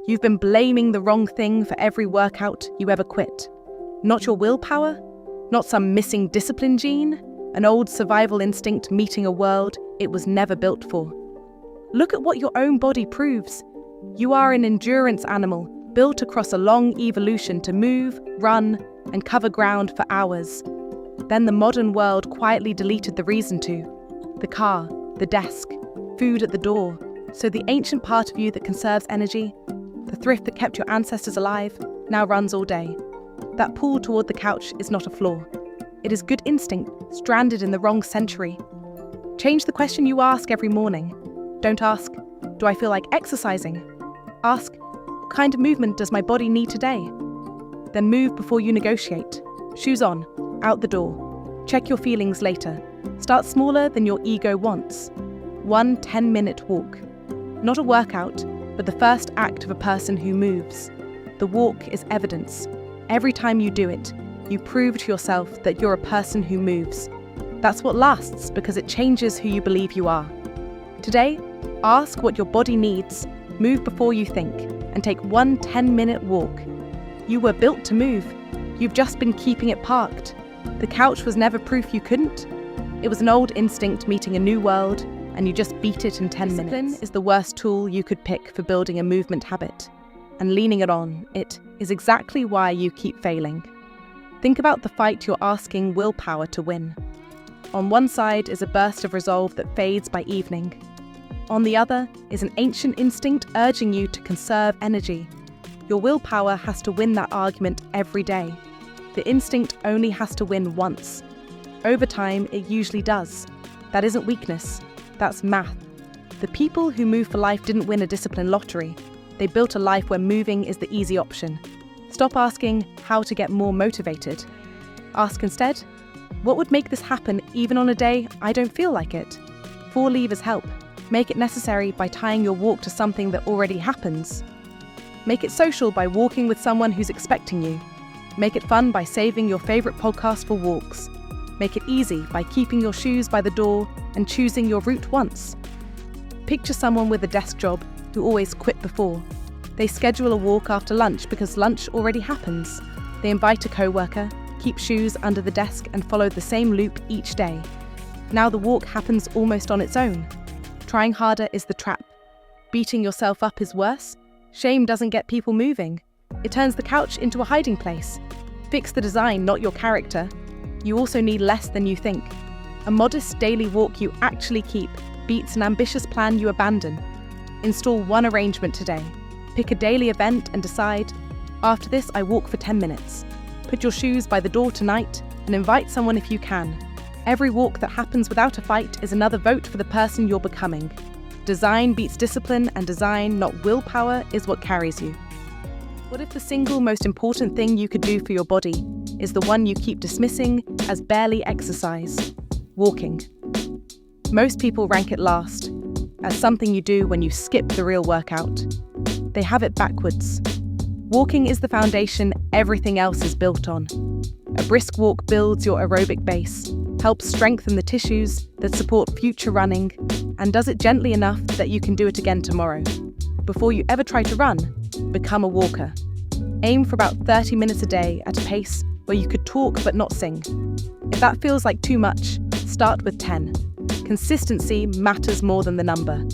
You've been blaming the wrong thing for every workout you ever quit. Not your willpower, not some missing discipline gene, an old survival instinct meeting a world it was never built for. Look at what your own body proves. You are an endurance animal built across a long evolution to move, run, and cover ground for hours. Then the modern world quietly deleted the reason to. The car, the desk, food at the door. So the ancient part of you that conserves energy, the thrift that kept your ancestors alive, now runs all day. That pull toward the couch is not a flaw. It is good instinct, stranded in the wrong century. Change the question you ask every morning. Don't ask, do I feel like exercising? Ask, what kind of movement does my body need today? Then move before you negotiate. Shoes on, out the door. Check your feelings later. Start smaller than your ego wants. 1 10-minute walk. Not a workout, but the first act of a person who moves. The walk is evidence. Every time you do it, you prove to yourself that you're a person who moves. That's what lasts because it changes who you believe you are. Today, ask what your body needs, move before you think, and take 1 10-minute walk. You were built to move. You've just been keeping it parked. The couch was never proof you couldn't. It was an old instinct meeting a new world, and you just beat it in 10 minutes. Discipline is the worst tool you could pick for building a movement habit. And leaning it on, it is exactly why you keep failing. Think about the fight you're asking willpower to win. On one side is a burst of resolve that fades by evening. On the other is an ancient instinct urging you to conserve energy. Your willpower has to win that argument every day. The instinct only has to win once. Over time, it usually does. That isn't weakness, that's math. The people who move for life didn't win a discipline lottery. They built a life where moving is the easy option. Stop asking how to get more motivated. Ask instead, what would make this happen even on a day I don't feel like it? 4 levers help. Make it necessary by tying your walk to something that already happens. Make it social by walking with someone who's expecting you. Make it fun by saving your favourite podcast for walks. Make it easy by keeping your shoes by the door and choosing your route once. Picture someone with a desk job who always quit before. They schedule a walk after lunch because lunch already happens. They invite a co-worker, keep shoes under the desk and follow the same loop each day. Now the walk happens almost on its own. Trying harder is the trap. Beating yourself up is worse. Shame doesn't get people moving. It turns the couch into a hiding place. Fix the design, not your character. You also need less than you think. A modest daily walk you actually keep beats an ambitious plan you abandon. Install one arrangement today. Pick a daily event and decide, after this I walk for 10 minutes. Put your shoes by the door tonight and invite someone if you can. Every walk that happens without a fight is another vote for the person you're becoming. Design beats discipline, and design, not willpower, is what carries you. What if the single most important thing you could do for your body is the one you keep dismissing as barely exercise? Walking. Most people rank it last, as something you do when you skip the real workout. They have it backwards. Walking is the foundation everything else is built on. A brisk walk builds your aerobic base, helps strengthen the tissues that support future running, and does it gently enough that you can do it again tomorrow. Before you ever try to run, become a walker. Aim for about 30 minutes a day at a pace where you could talk but not sing. If that feels like too much, start with 10. Consistency matters more than the number.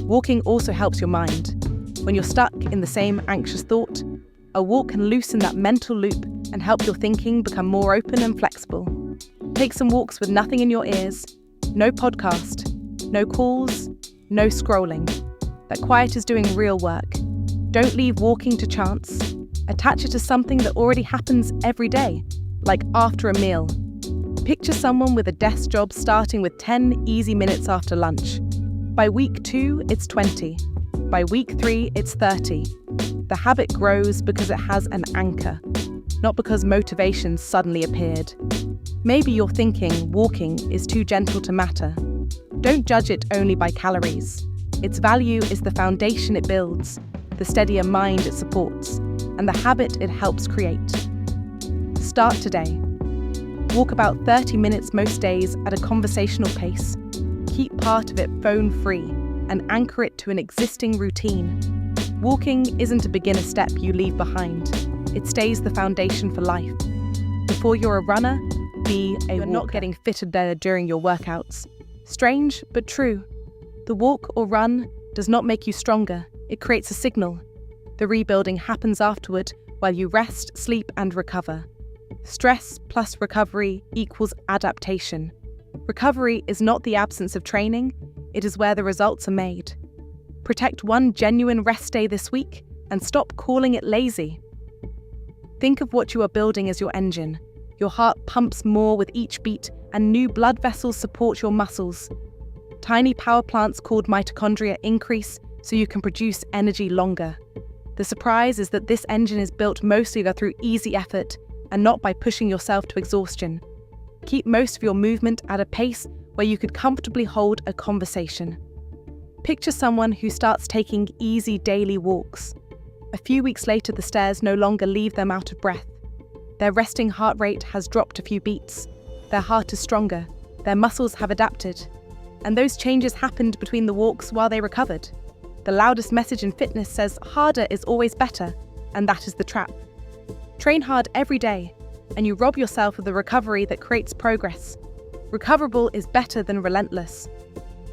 Walking also helps your mind. When you're stuck in the same anxious thought, a walk can loosen that mental loop and help your thinking become more open and flexible. Take some walks with nothing in your ears, no podcast, no calls, no scrolling. That quiet is doing real work. Don't leave walking to chance. Attach it to something that already happens every day, like after a meal. Picture someone with a desk job starting with 10 easy minutes after lunch. By week 2, it's 20. By week 3, it's 30. The habit grows because it has an anchor, not because motivation suddenly appeared. Maybe you're thinking walking is too gentle to matter. Don't judge it only by calories. Its value is the foundation it builds, the steadier mind it supports, and the habit it helps create. Start today. Walk about 30 minutes most days at a conversational pace. Keep part of it phone-free and anchor it to an existing routine. Walking isn't a beginner step you leave behind. It stays the foundation for life. Before you're a runner, be a walker. You're not getting fitter there during your workouts. Strange, but true. The walk or run does not make you stronger. It creates a signal. The rebuilding happens afterward while you rest, sleep, and recover. Stress plus recovery equals adaptation. Recovery is not the absence of training, it is where the results are made. Protect one genuine rest day this week and stop calling it lazy. Think of what you are building as your engine. Your heart pumps more with each beat and new blood vessels support your muscles. Tiny power plants called mitochondria increase so you can produce energy longer. The surprise is that this engine is built mostly through easy effort and not by pushing yourself to exhaustion. Keep most of your movement at a pace where you could comfortably hold a conversation. Picture someone who starts taking easy daily walks. A few weeks later, the stairs no longer leave them out of breath. Their resting heart rate has dropped a few beats. Their heart is stronger. Their muscles have adapted. And those changes happened between the walks while they recovered. The loudest message in fitness says harder is always better, and that is the trap. Train hard every day, and you rob yourself of the recovery that creates progress. Recoverable is better than relentless.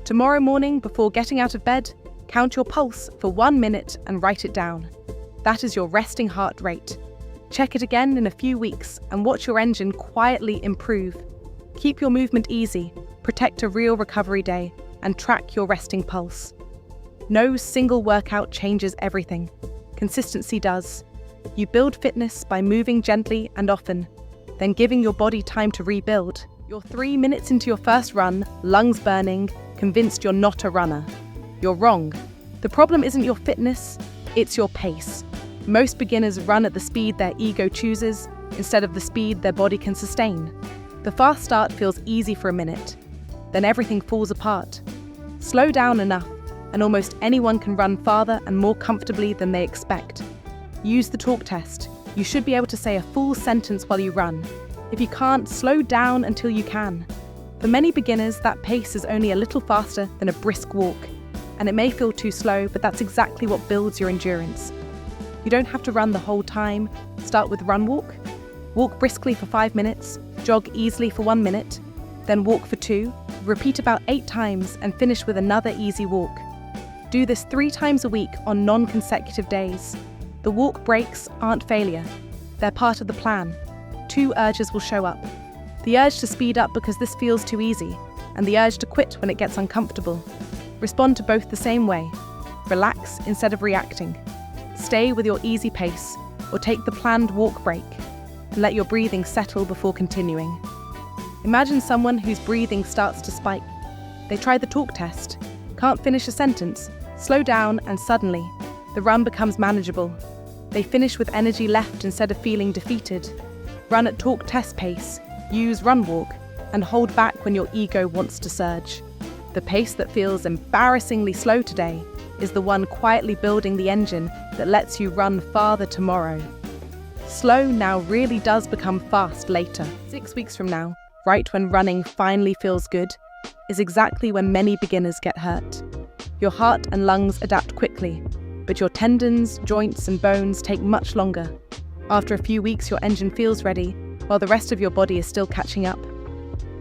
Tomorrow morning, before getting out of bed, count your pulse for 1 minute and write it down. That is your resting heart rate. Check it again in a few weeks and watch your engine quietly improve. Keep your movement easy, protect a real recovery day, and track your resting pulse. No single workout changes everything. Consistency does. You build fitness by moving gently and often, then giving your body time to rebuild. You're 3 minutes into your first run, lungs burning, convinced you're not a runner. You're wrong. The problem isn't your fitness, it's your pace. Most beginners run at the speed their ego chooses instead of the speed their body can sustain. The fast start feels easy for a minute, then everything falls apart. Slow down enough, and almost anyone can run farther and more comfortably than they expect. Use the talk test. You should be able to say a full sentence while you run. If you can't, slow down until you can. For many beginners, that pace is only a little faster than a brisk walk, and it may feel too slow, but that's exactly what builds your endurance. You don't have to run the whole time. Start with run walk. Walk briskly for 5 minutes, jog easily for 1 minute, then walk for 2, repeat about 8 times and finish with another easy walk. Do this 3 times a week on non-consecutive days. The walk breaks aren't failure. They're part of the plan. 2 urges will show up. The urge to speed up because this feels too easy, and the urge to quit when it gets uncomfortable. Respond to both the same way. Relax instead of reacting. Stay with your easy pace, or take the planned walk break, and let your breathing settle before continuing. Imagine someone whose breathing starts to spike. They try the talk test, can't finish a sentence, slow down, and suddenly, the run becomes manageable. They finish with energy left instead of feeling defeated. Run at talk test pace, use run walk, and hold back when your ego wants to surge. The pace that feels embarrassingly slow today is the one quietly building the engine that lets you run farther tomorrow. Slow now really does become fast later. 6 weeks from now, right when running finally feels good, is exactly when many beginners get hurt. Your heart and lungs adapt quickly, but your tendons, joints, and bones take much longer. After a few weeks, your engine feels ready, while the rest of your body is still catching up.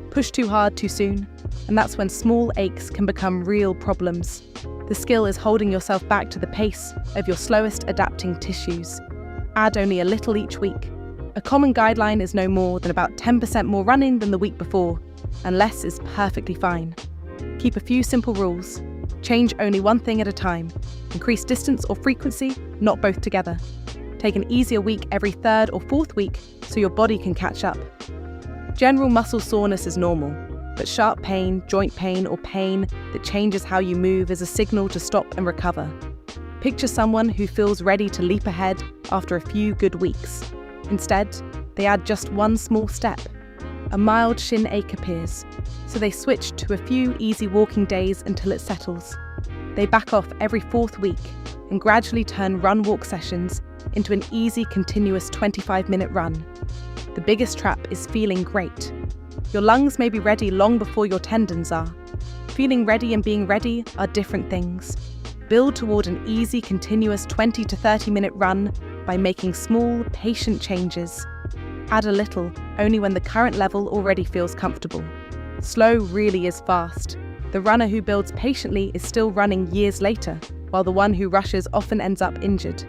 Push too hard too soon, and that's when small aches can become real problems. The skill is holding yourself back to the pace of your slowest adapting tissues. Add only a little each week. A common guideline is no more than about 10% more running than the week before, and less is perfectly fine. Keep a few simple rules. Change only one thing at a time. Increase distance or frequency, not both together. Take an easier week every 3rd or 4th week so your body can catch up. General muscle soreness is normal, but sharp pain, joint pain, or pain that changes how you move is a signal to stop and recover. Picture someone who feels ready to leap ahead after a few good weeks. Instead, they add just one small step. A mild shin ache appears, so they switch to a few easy walking days until it settles. They back off every 4th week and gradually turn run-walk sessions into an easy, continuous 25-minute run. The biggest trap is feeling great. Your lungs may be ready long before your tendons are. Feeling ready and being ready are different things. Build toward an easy, continuous 20 to 30-minute run by making small, patient changes. Add a little, only when the current level already feels comfortable. Slow really is fast. The runner who builds patiently is still running years later, while the one who rushes often ends up injured.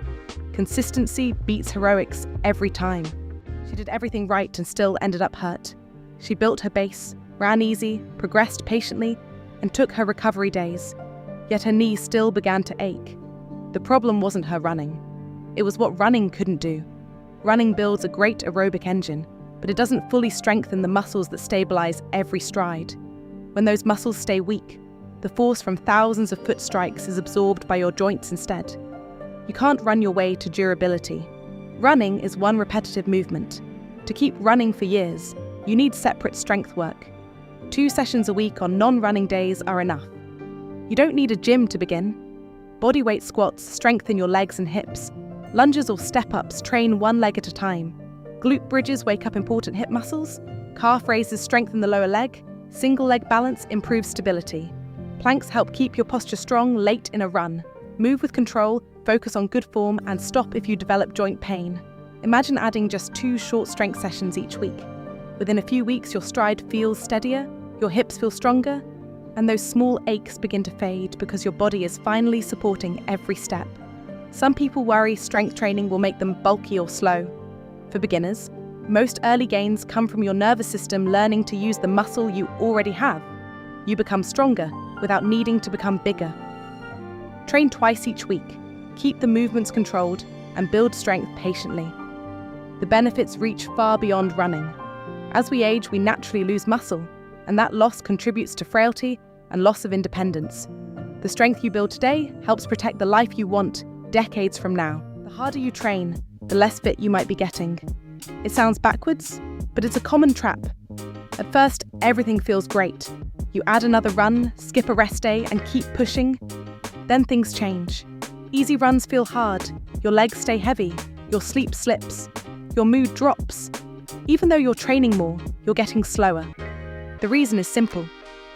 Consistency beats heroics every time. She did everything right and still ended up hurt. She built her base, ran easy, progressed patiently, and took her recovery days. Yet her knee still began to ache. The problem wasn't her running. It was what running couldn't do. Running builds a great aerobic engine, but it doesn't fully strengthen the muscles that stabilize every stride. When those muscles stay weak, the force from thousands of foot strikes is absorbed by your joints instead. You can't run your way to durability. Running is one repetitive movement. To keep running for years, you need separate strength work. 2 sessions a week on non-running days are enough. You don't need a gym to begin. Bodyweight squats strengthen your legs and hips. Lunges or step-ups train one leg at a time. Glute bridges wake up important hip muscles. Calf raises strengthen the lower leg. Single leg balance improves stability. Planks help keep your posture strong late in a run. Move with control, focus on good form, and stop if you develop joint pain. Imagine adding just 2 short strength sessions each week. Within a few weeks, your stride feels steadier, your hips feel stronger, and those small aches begin to fade because your body is finally supporting every step. Some people worry strength training will make them bulky or slow. For beginners, most early gains come from your nervous system learning to use the muscle you already have. You become stronger without needing to become bigger. Train twice each week, keep the movements controlled, and build strength patiently. The benefits reach far beyond running. As we age, we naturally lose muscle, and that loss contributes to frailty and loss of independence. The strength you build today helps protect the life you want decades from now. The harder you train, the less fit you might be getting. It sounds backwards, but it's a common trap. At first, everything feels great. You add another run, skip a rest day, and keep pushing. Then things change. Easy runs feel hard, your legs stay heavy, your sleep slips, your mood drops. Even though you're training more, you're getting slower. The reason is simple.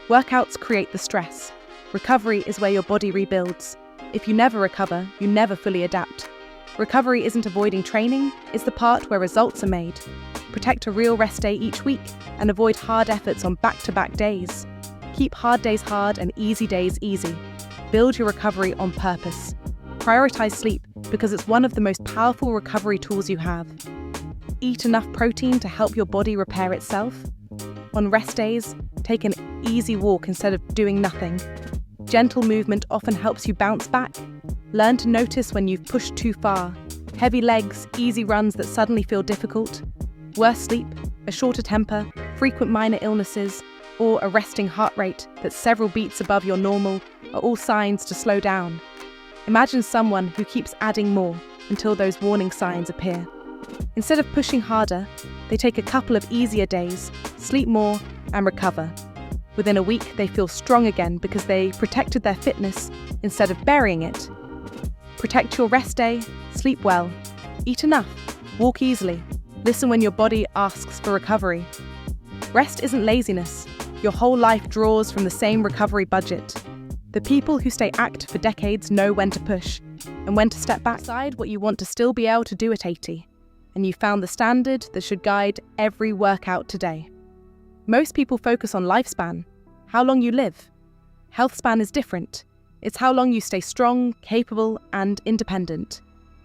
Workouts create the stress. Recovery is where your body rebuilds. If you never recover, you never fully adapt. Recovery isn't avoiding training, it's the part where results are made. Protect a real rest day each week and avoid hard efforts on back-to-back days. Keep hard days hard and easy days easy. Build your recovery on purpose. Prioritize sleep because it's one of the most powerful recovery tools you have. Eat enough protein to help your body repair itself. On rest days, take an easy walk instead of doing nothing. Gentle movement often helps you bounce back. Learn to notice when you've pushed too far. Heavy legs, easy runs that suddenly feel difficult. Worse sleep, a shorter temper, frequent minor illnesses, or a resting heart rate that's several beats above your normal are all signs to slow down. Imagine someone who keeps adding more until those warning signs appear. Instead of pushing harder, they take a couple of easier days, sleep more, and recover. Within a week, they feel strong again because they protected their fitness instead of burying it. Protect your rest day, sleep well, eat enough, walk easily, listen when your body asks for recovery. Rest isn't laziness. Your whole life draws from the same recovery budget. The people who stay active for decades know when to push and when to step back. Decide what you want to still be able to do at 80, and you found the standard that should guide every workout today. Most people focus on lifespan, how long you live. Health span is different. It's how long you stay strong, capable, and independent.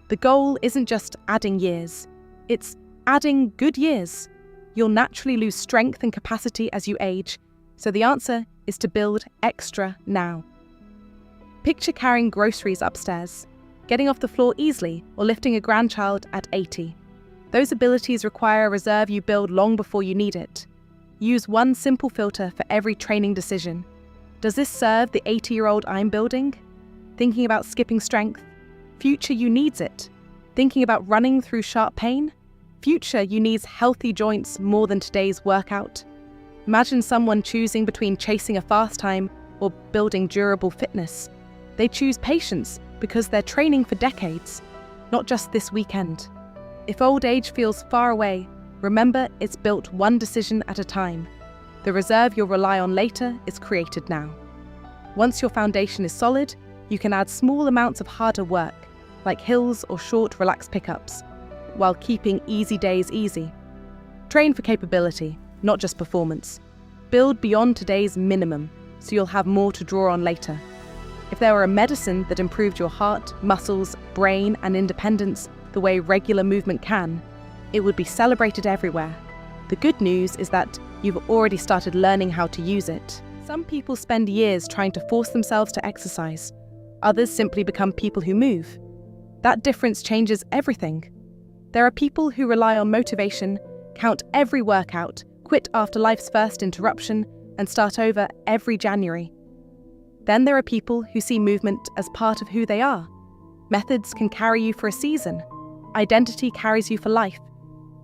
The goal isn't just adding years, it's adding good years. You'll naturally lose strength and capacity as you age, so the answer is to build extra now. Picture carrying groceries upstairs, getting off the floor easily, or lifting a grandchild at 80. Those abilities require a reserve you build long before you need it. Use one simple filter for every training decision. Does this serve the 80-year-old I'm building? Thinking about skipping strength? Future you needs it. Thinking about running through sharp pain? Future you needs healthy joints more than today's workout. Imagine someone choosing between chasing a fast time or building durable fitness. They choose patience because they're training for decades, not just this weekend. If old age feels far away, remember it's built one decision at a time. The reserve you'll rely on later is created now. Once your foundation is solid, You can add small amounts of harder work, like hills or short, relaxed pickups, while keeping easy days easy. Train for capability, not just performance. Build beyond today's minimum, so you'll have more to draw on later. If there were a medicine that improved your heart, muscles, brain, and independence the way regular movement can, it would be celebrated everywhere. The good news is that you've already started learning how to use it. Some people spend years trying to force themselves to exercise. Others simply become people who move. That difference changes everything. There are people who rely on motivation, count every workout, quit after life's first interruption, and start over every January. Then there are people who see movement as part of who they are. Methods can carry you for a season. Identity carries you for life.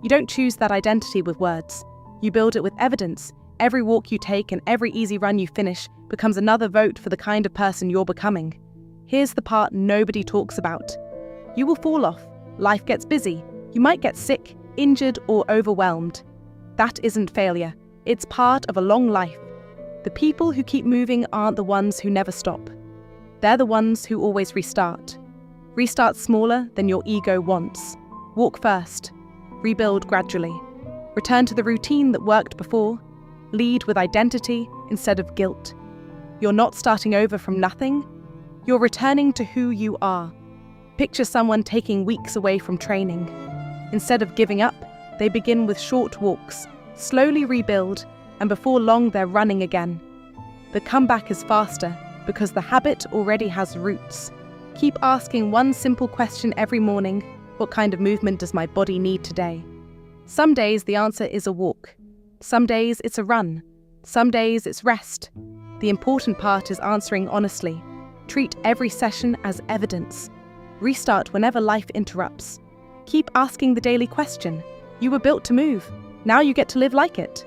You don't choose that identity with words. You build it with evidence. Every walk you take and every easy run you finish becomes another vote for the kind of person you're becoming. Here's the part nobody talks about. You will fall off. Life gets busy. You might get sick, injured, or overwhelmed. That isn't failure. It's part of a long life. The people who keep moving aren't the ones who never stop. They're the ones who always restart. Restart smaller than your ego wants. Walk first. Rebuild gradually. Return to the routine that worked before. Lead with identity instead of guilt. You're not starting over from nothing. You're returning to who you are. Picture someone taking weeks away from training. Instead of giving up, they begin with short walks, slowly rebuild, and before long they're running again. The comeback is faster because the habit already has roots. Keep asking one simple question every morning: what kind of movement does my body need today? Some days the answer is a walk. Some days it's a run. Some days it's rest. The important part is answering honestly. Treat every session as evidence. Restart whenever life interrupts. Keep asking the daily question. You were built to move. Now you get to live like it.